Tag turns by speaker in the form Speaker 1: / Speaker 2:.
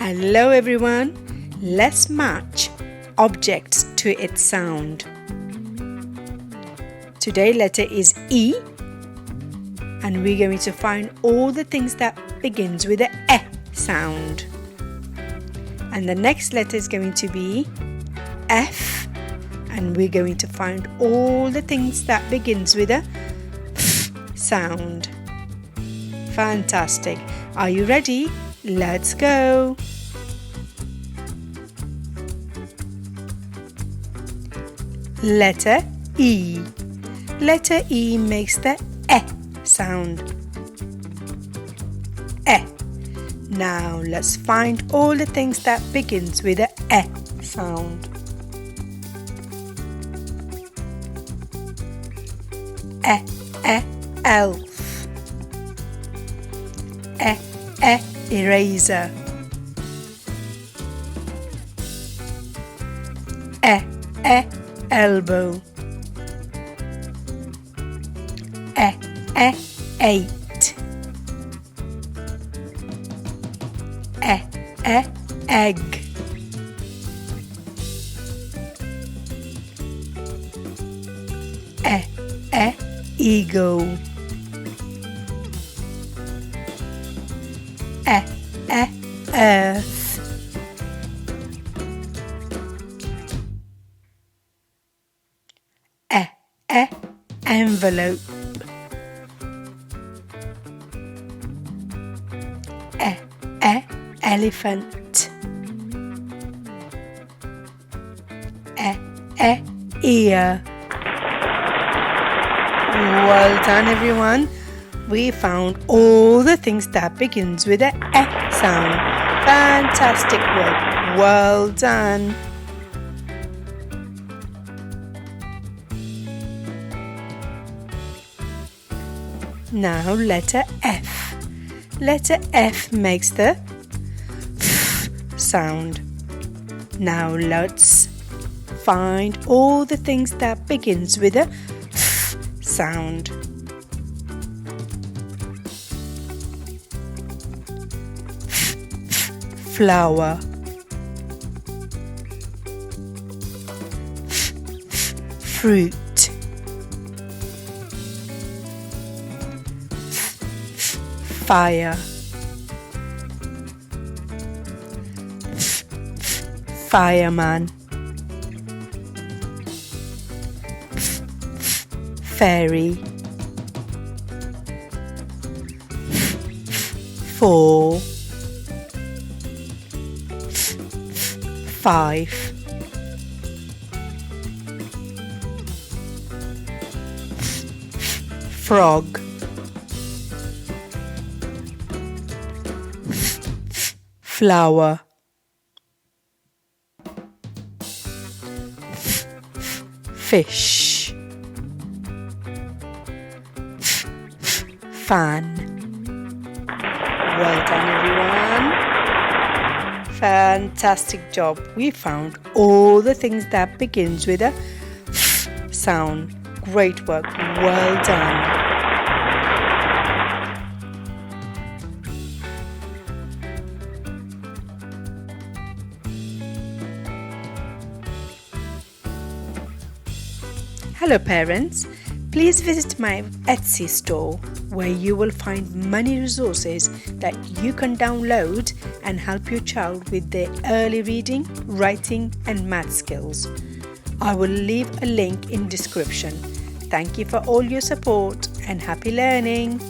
Speaker 1: Hello everyone. Let's match objects to its sound. Today's letter is E, and we're going to find all the things that begins with a E sound. And the next letter is going to be F, and we're going to find all the things that begins with a F sound. Fantastic. Are you ready? Let's go. Letter E. Letter E makes the E sound. E. Now let's find all the things that begins with a E sound. Elf. Eraser. Elbow. Eight. Egg. Ego. Earth. Envelope. Elephant. Ear. Well done everyone. We found all the things that begins with a E sound. Fantastic work. Well done. Now letter F. Letter F makes the F sound. Now let's find all the things that begins with a F sound. Flower. Fruit. Fire. Fireman. Fairy. Four. Five. Frog. Flower. Fish. Fan. Well done everyone. Fantastic job. We found all the things that begins with a F sound. Great work. Well done. Hello parents, please visit my Etsy store where you will find many resources that you can download and help your child with their early reading, writing and math skills. I will leave a link in description. Thank you for all your support and happy learning.